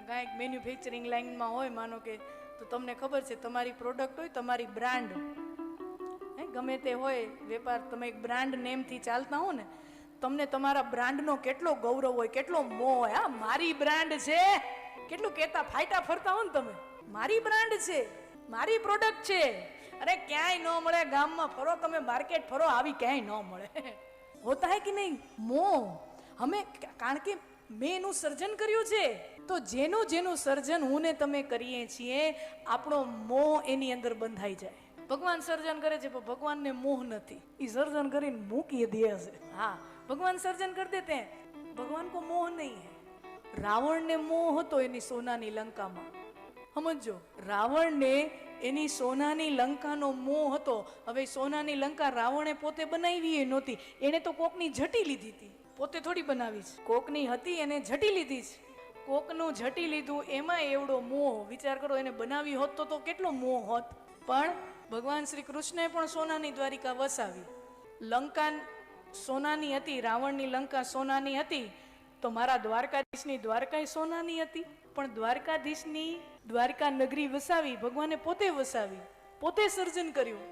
કાંઈક મેન્યુફેક્ચરિંગ લાઇનમાં હોય, માનો કે, તો તમને ખબર છે તમારી પ્રોડક્ટ હોય, તમારી બ્રાન્ડ ગમે તે હોય, વેપાર તમે એક બ્રાન્ડ નેમથી ચાલતા હો ને, તમને તમારા બ્રાન્ડનો કેટલો ગૌરવ હોય, કેટલો મોહ હોય. હા, મારી બ્રાન્ડ છે, કેટલું કહેતા ફાયટા ફરતા હો ને તમે, મારી બ્રાન્ડ છે, મારી પ્રોડક્ટ છે. અરે ક્યાંય ન મળે, ગામમાં ફરો તમે, માર્કેટ ફરો, આવી ક્યાંય ન મળે. હોતા હે કે નહીં મોહ? અમે કારણ કે મેં એનું સર્જન કર્યું છે, તો જેનું જેનું સર્જન હું ને તમે કરીએ છીએ, આપણો મોહ એની અંદર બંધાઈ જાય. ભગવાન સર્જન કરે છે, પણ ભગવાનને મોહ નથી, એ સર્જન કરીને મૂકી દે છે. હા, ભગવાન સર્જન કરી દેતે, ભગવાન કો મોહ નહીં હે. રાવણને મોહ હતો એની સોનાની લંકામાં. સમજો, રાવણને એની સોનાની લંકાનો મોહ હતો. હવે સોનાની લંકા રાવણે પોતે બનાવી નહોતી, એને તો કોકની ઝટી લીધી હતી, પોતે થોડી બનાવી છે. કોકની હતી, એને ઝટી લીધી છે. કોકનું ઝટી લીધું, એમાં એવડો મોહ. વિચાર કરો, એને બનાવી હોત તો કેટલો મોહ હોત. પણ ભગવાન શ્રી કૃષ્ણએ પણ સોનાની દ્વારિકા વસાવી. લંકા સોનાની હતી, રાવણની લંકા સોનાની હતી, તો મારા દ્વારકાધીશની દ્વારકા સોનાની હતી. પણ દ્વારકાધીશની દ્વારકા નગરી વસાવી ભગવાને પોતે વસાવી, પોતે સર્જન કર્યું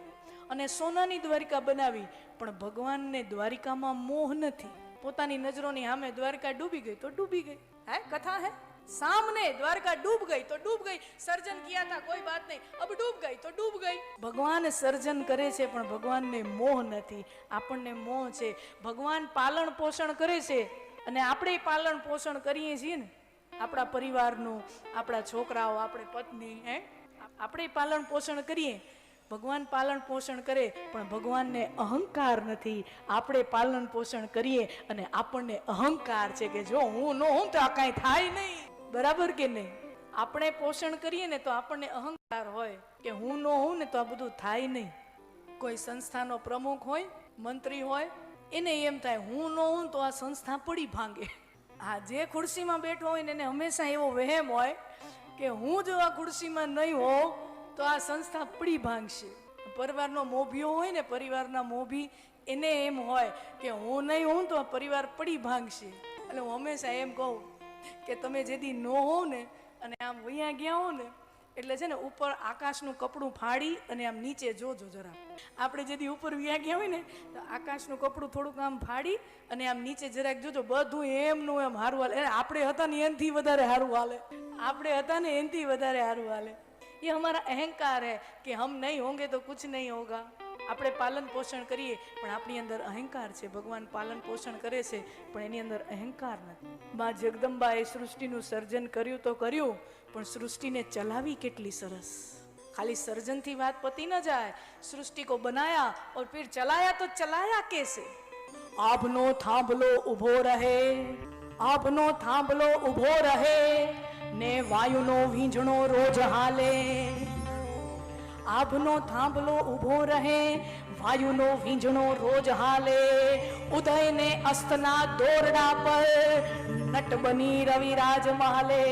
અને સોનાની દ્વારિકા બનાવી. પણ ભગવાનને દ્વારિકામાં મોહ નથી. પોતાની નજરોની સામે દ્વારકા ડૂબી ગઈ તો ડૂબી ગઈ. હે કથા હે, सामने द्वारका डूब गई तो डूब गई. सर्जन किया था कोई बात नहीं, अब डूब गई तो डूब गई. भगवान सर्जन करे छे पण भगवान ने मोह नहीं, આપણને મોહ છે. ભગવાન પાલન પોષણ કરે છે અને આપણે પાલન પોષણ કરીએ છીએ ને, આપણા પરિવારનું, આપણા છોકરાઓ, આપણે પત્ની, આપણે પાલન પોષણ કરીએ. ભગવાન પાલન પોષણ કરે પણ ભગવાનને અહંકાર નથી. આપણે પાલન પોષણ કરીએ અને આપણને અહંકાર છે કે જો હું ન હું તો આ કાંઈ થાય નહીં. બરાબર કે નહીં? આપણે પોષણ કરીએ ને તો આપણને અહંકાર હોય કે હું ન હોઉં ને તો આ બધું થાય નહીં. કોઈ સંસ્થાનો પ્રમુખ હોય, મંત્રી હોય, એને એમ થાય હું ન હોઉં તો આ સંસ્થા પડી ભાંગે. હા, જે ખુરશીમાં બેઠો હોય ને એને હંમેશા એવો વહેમ હોય કે હું જો આ ખુરશીમાં નહીં હોઉં તો આ સંસ્થા પડી ભાંગશે. પરિવારનો મોભીઓ હોય ને, પરિવારના મોભી, એને એમ હોય કે હું નહીં હોઉં તો આ પરિવાર પડી ભાંગશે. એટલે હું હંમેશા એમ કહું કે તમે જેથી ન હો ને અને આમ વૈયા ગયા હો ને, એટલે છે ને ઉપર આકાશનું કપડું ફાડી અને આમ નીચે જોજો જરા. આપણે જેથી ઉપર વૈયા ગયા હોય ને તો આકાશનું કપડું થોડુંક આમ ફાડી અને આમ નીચે જરાક જોજો, બધું એમનું એમ હારું હાલે. આપણે હતા ને એનથી વધારે હારું હાલે, આપણે હતા ને એનથી વધારે હારું હાલે. ये हमारा अहंकार है कि हम नहीं होंगे तो कुछ नहीं होगा. આપણે પાલન પોષણ કરીએ પણ આપણી અંદર અહંકાર છે. ભગવાન પાલન પોષણ કરે છે પણ એની અંદર અહંકાર નથી. માં જગદંબાએ સૃષ્ટિનું સર્જન કર્યું તો કર્યું, પણ સૃષ્ટિને ચલાવી કેટલી સરસ. ખાલી સર્જનથી વાત પતી ન જાય. સૃષ્ટિ को बनाया और फिर चलाया तो चलाया कैसे? આભનો થાંભલો ઊભો રહે, આભનો થાંભલો ઊભો રહે ને વાયુનો વીંઝણો રોજ હાલે. આભનો થાંભલો ઊભો રહે, વાયુનો વીંઝણો રોજ હાલે. ઉદયને અસ્તના દોરડા પર નટ બની રવિરાજ મહાલે.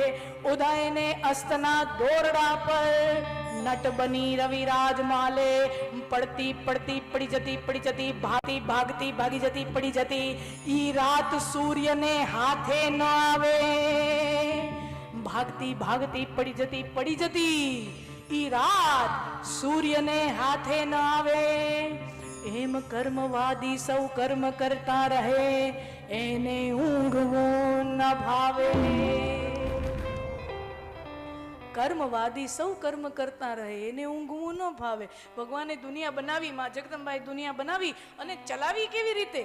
ઉદયને અસ્તના દોરડા પર નટ બની રવિરાજ મહાલે. પડતી પડતી પડી જતી, પડી જતી ભાગતી ભાગતી ભાગી જતી, પડી જતી. ઈ રાત સૂર્યને હાથે ન આવે. ભાગતી ભાગતી પડી જતી, પડી જતી. ઈ રાત સૂર્યને હાથે ન આવે. એમ કર્મવાદી સૌ કર્મ કરતા રહે, એને ઊંઘવું ન ભાવે. કર્મવાદી સૌ કર્મ કરતા રહે, એને ઊંઘવું ન ભાવે. ભગવાને દુનિયા બનાવી, માં જગદંબાએ દુનિયા બનાવી અને ચલાવી કેવી રીતે?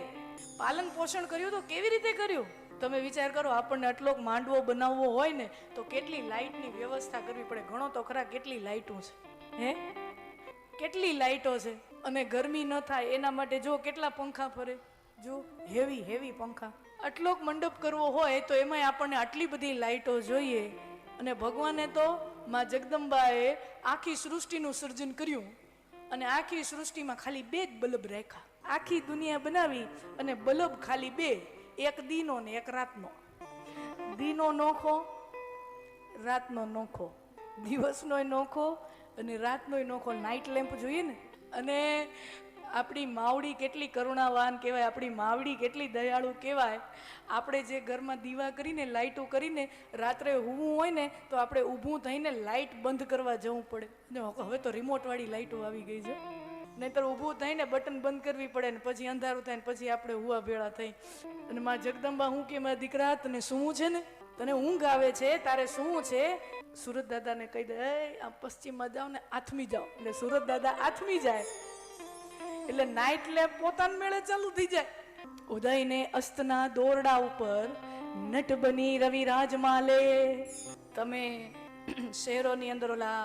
પાલન પોષણ કર્યું તો કેવી રીતે કર્યું? તમે વિચાર કરો, આપણને આટલો માંડવો બનાવવો હોય ને તો કેટલી લાઇટની વ્યવસ્થા કરવી પડે. ઘણો તો ખરા કેટલી લાઇટો છે, હે કેટલી લાઇટો છે. અને ગરમી ન થાય એના માટે જો કેટલા પંખા ફરે, જો હેવી હેવી પંખા. આટલો મંડપ કરવો હોય તો એમાં આપણને આટલી બધી લાઇટો જોઈએ. અને ભગવાને તો માં જગદંબાએ આખી સૃષ્ટિનું સર્જન કર્યું અને આખી સૃષ્ટિમાં ખાલી 2 જ બલ્બ રાખ્યા. આખી દુનિયા બનાવી અને બલ્બ ખાલી 2, એક દીનો ને એક રાતનો. દીનો નોખો, રાતનો નોખો. દિવસનો નોખો અને રાતનો નોખો. નાઇટ લેમ્પ જોઈએ ને. અને આપણી માવડી કેટલી કરુણાવાન કહેવાય, આપણી માવડી કેટલી દયાળુ કહેવાય. આપણે જે ઘરમાં દીવા કરીને લાઇટો કરીને રાત્રે ઊભું હોય ને તો આપણે ઊભું થઈને લાઇટ બંધ કરવા જવું પડે. હવે તો રિમોટવાળી લાઇટો આવી ગઈ છે, નહીંતર ઊભું થઈને બટન બંધ કરવી પડે ને પછી અંધારું થાય ને પછી આપણે હુવા ભેળા થઈ. અને માં જગદંબા હું કે મારા દીકરા તને શું છે ને, તને ઊંઘ આવે છે, તારે શું છે? સુરત દાદાને કહી દે આમ પશ્ચિમમાં જાઓ ને આથમી જાઓ, એટલે સુરત દાદા આથમી જાય એટલે નાઇટ લેમ્પ પોતાના મેળે ચાલુ થઈ જાય. ઉદયને અસ્તના દોરડા ઉપર નટ બની રવિરાજ માલે. તમે શહેરોની અંદર ઓલા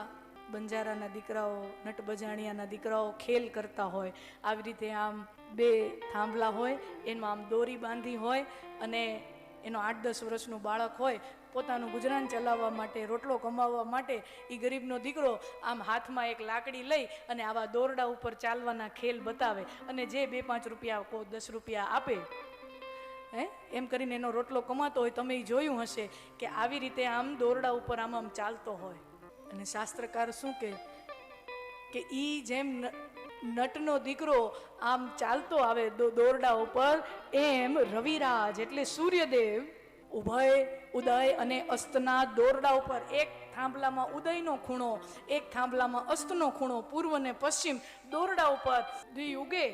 બંજારાના દીકરાઓ, નટ બજાણિયાના દીકરાઓ ખેલ કરતા હોય, આવી રીતે આમ બે થાંભલા હોય, એમાં આમ દોરી બાંધી હોય અને એનો 8-10 વર્ષનું બાળક હોય, પોતાનું ગુજરાન ચલાવવા માટે, રોટલો કમાવવા માટે એ ગરીબનો દીકરો આમ હાથમાં એક લાકડી લઈ અને આવા દોરડા ઉપર ચાલવાના ખેલ બતાવે અને જે 2-5 રૂપિયા કો 10 રૂપિયા આપે, એમ કરીને એનો રોટલો કમાતો હોય. તમે એ જોયું હશે કે આવી રીતે આમ દોરડા ઉપર આમ આમ ચાલતો હોય. અને શાસ્ત્રકાર શું કે ઈ જેમ નટનો દીકરો આમ ચાલતો આવે દોરડા ઉપર, એમ રવિરાજ એટલે સૂર્યદેવ ઉદય અને અસ્તના દોરડા ઉપર, એક થાંભલામાં ઉદયનો ખૂણો, એક થાંભલામાં અસ્તનો ખૂણો, પૂર્વ અને પશ્ચિમ દોરડા ઉપર દી ઉગે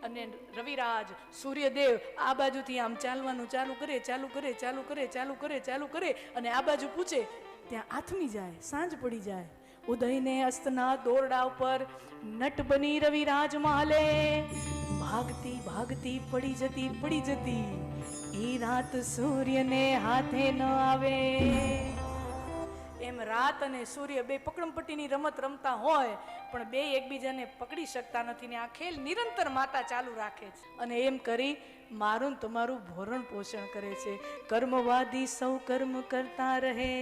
અને રવિરાજ સૂર્યદેવ આ બાજુથી આમ ચાલવાનું ચાલુ કરે અને આ બાજુ પૂછે ત્યાં આથમી જાય, સાંજ પડી જાય. ઉદયને અસ્તના દોરડા ઉપર નટ બની રવિરાજ માલે. ભાગતી ભાગતી પડી જતી એ રાત સૂર્યને હાથે ન આવે. એમ રાત અને સૂર્ય બે પકડમપટ્ટીની રમત રમતા હોય પણ બે એકબીજાને પકડી શકતા નથી ને આ ખેલ નિરંતર માતા ચાલુ રાખે છે અને એમ કરી મારું તમારું ભરણ પોષણ કરે છે. કર્મવાદી સૌ કર્મ કરતા રહે,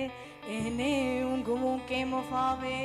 એને ઊંઘવું કેમ ફાવે.